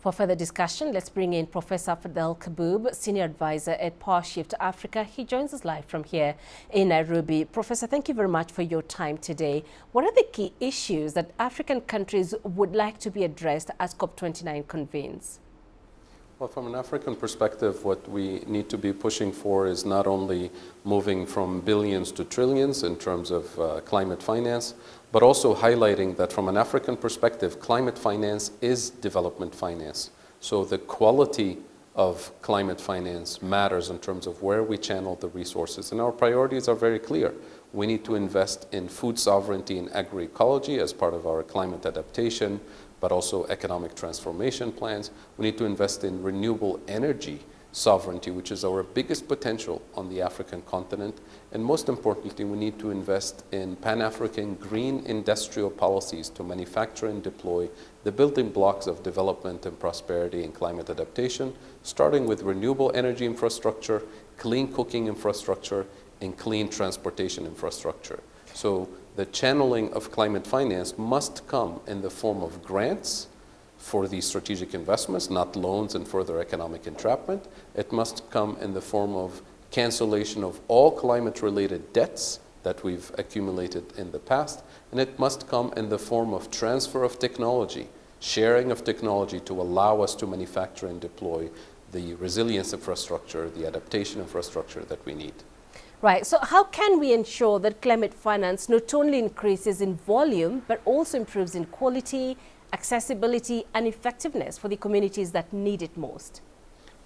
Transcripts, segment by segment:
For further discussion, let's bring in Professor Fadhel Kaboub, Senior Advisor at PowerShift Africa. He joins us live from here in Nairobi. Professor, thank you very much for your time today. What are the key issues that African countries would like to be addressed as COP29 convenes? Well, from an African perspective, what we need to be pushing for is not only moving from billions to trillions in terms of climate finance, but also highlighting that from an African perspective, climate finance is development finance. So the quality of climate finance matters in terms of where we channel the resources. And our priorities are very clear. We need to invest in food sovereignty and agroecology as part of our climate adaptation, but also economic transformation plans. We need to invest in renewable energy sovereignty, which is our biggest potential on the African continent. And most importantly, we need to invest in Pan-African green industrial policies to manufacture and deploy the building blocks of development and prosperity and climate adaptation, starting with renewable energy infrastructure, clean cooking infrastructure, and clean transportation infrastructure. So the channeling of climate finance must come in the form of grants for these strategic investments, not loans and further economic entrapment. It must come in the form of cancellation of all climate-related debts that we've accumulated in the past, and it must come in the form of transfer of technology, sharing of technology to allow us to manufacture and deploy the resilience infrastructure, the adaptation infrastructure that we need. Right. So how can we ensure that climate finance not only increases in volume, but also improves in quality, accessibility, and effectiveness for the communities that need it most?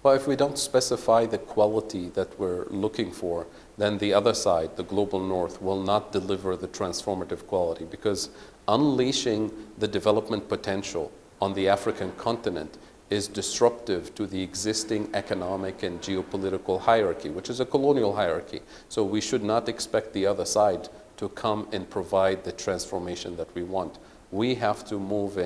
Well, if we don't specify the quality that we're looking for, then the other side, the global north, will not deliver the transformative quality, because unleashing the development potential on the African continent is disruptive to the existing economic and geopolitical hierarchy, which is a colonial hierarchy. So we should not expect the other side to come and provide the transformation that we want. We have to move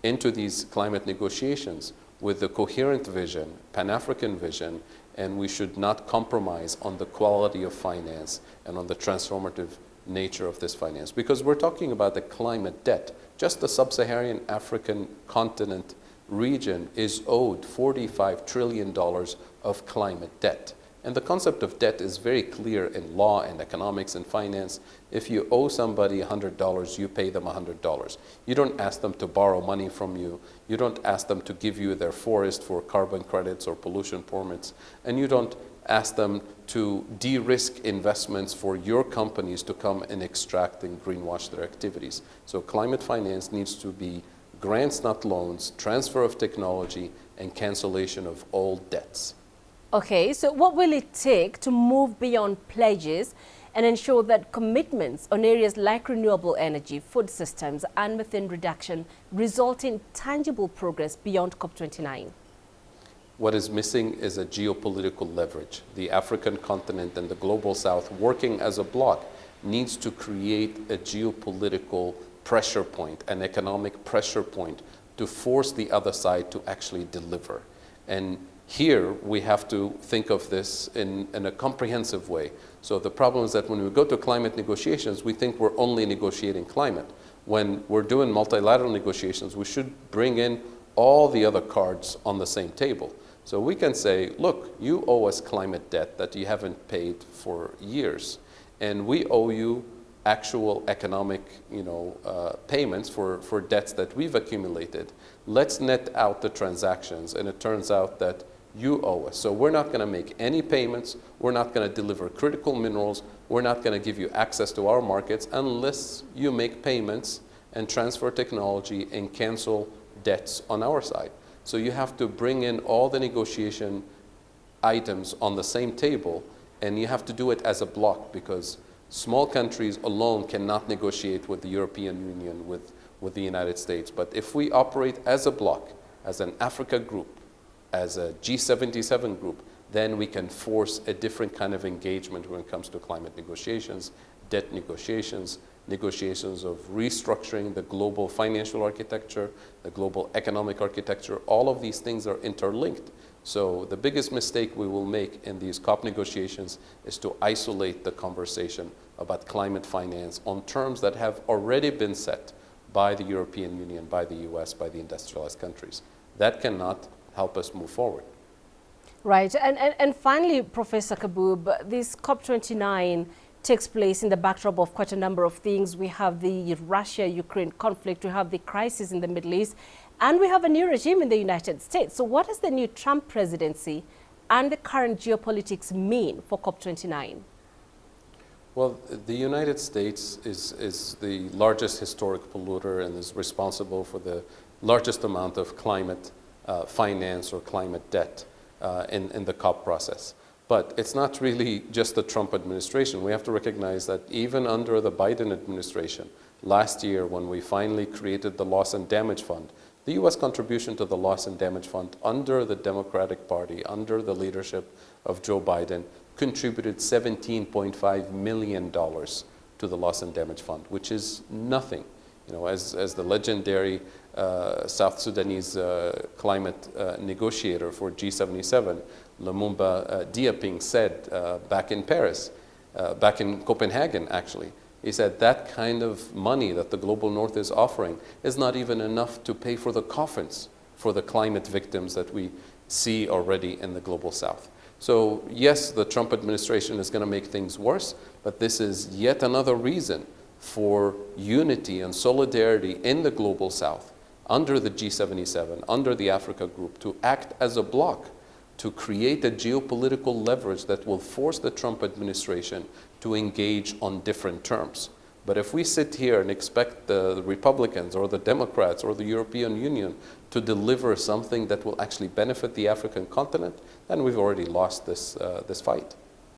into these climate negotiations with a coherent vision, Pan-African vision, and we should not compromise on the quality of finance and on the transformative nature of this finance. Because we're talking about the climate debt. Just the sub-Saharan African continent region is owed $45 trillion of climate debt. And the concept of debt is very clear in law and economics and finance. If you owe somebody $100, you pay them $100. You don't ask them to borrow money from you. You don't ask them to give you their forest for carbon credits or pollution permits. And you don't ask them to de-risk investments for your companies to come and extract and greenwash their activities. So climate finance needs to be grants, not loans, transfer of technology, and cancellation of all debts. Okay, so what will it take to move beyond pledges and ensure that commitments on areas like renewable energy, food systems, and methane reduction result in tangible progress beyond COP29? What is missing is a geopolitical leverage. The African continent and the global south, working as a bloc, needs to create a geopolitical pressure point, an economic pressure point, to force the other side to actually deliver. And here we have to think of this in a comprehensive way. So the problem is that when we go to climate negotiations, we think we're only negotiating climate. When we're doing multilateral negotiations, we should bring in all the other cards on the same table. So we can say, look, you owe us climate debt that you haven't paid for years, and we owe you actual economic payments for debts that we've accumulated. Let's net out the transactions, and it turns out that you owe us. So we're not going to make any payments. We're not going to deliver critical minerals. We're not going to give you access to our markets unless you make payments and transfer technology and cancel debts on our side. So you have to bring in all the negotiation items on the same table, and you have to do it as a bloc, because small countries alone cannot negotiate with the European Union, with the United States. But if we operate as a bloc, as an Africa group, as a G77 group, then we can force a different kind of engagement when it comes to climate negotiations, debt negotiations, negotiations of restructuring the global financial architecture, the global economic architecture. All of these things are interlinked. So the biggest mistake we will make in these COP negotiations is to isolate the conversation about climate finance on terms that have already been set by the European Union, by the US, by the industrialized countries. that cannot help us move forward. Right. And finally, Professor Kaboub, this COP29 takes place in the backdrop of quite a number of things. We have the Russia-Ukraine conflict, we have the crisis in the Middle East, and we have a new regime in the United States. So what does the new Trump presidency and the current geopolitics mean for COP29? Well, the United States is the largest historic polluter and is responsible for the largest amount of climate finance or climate debt in the COP process. But it's not really just the Trump administration. We have to recognize that even under the Biden administration, last year when we finally created the Loss and Damage Fund, the U.S. contribution to the Loss and Damage Fund under the Democratic Party, under the leadership of Joe Biden, contributed $17.5 million to the Loss and Damage Fund, which is nothing. You know, as the legendary South Sudanese climate negotiator for G77, Lumumba Diaping, said back in Paris, back in Copenhagen actually, he said that kind of money that the global north is offering is not even enough to pay for the coffins for the climate victims that we see already in the global south. So yes, the Trump administration is going to make things worse, but this is yet another reason for unity and solidarity in the global south, under the G77, under the Africa group, to act as a bloc, to create a geopolitical leverage that will force the Trump administration to engage on different terms. But if we sit here and expect the Republicans or the Democrats or the European Union to deliver something that will actually benefit the African continent, then we've already lost this fight.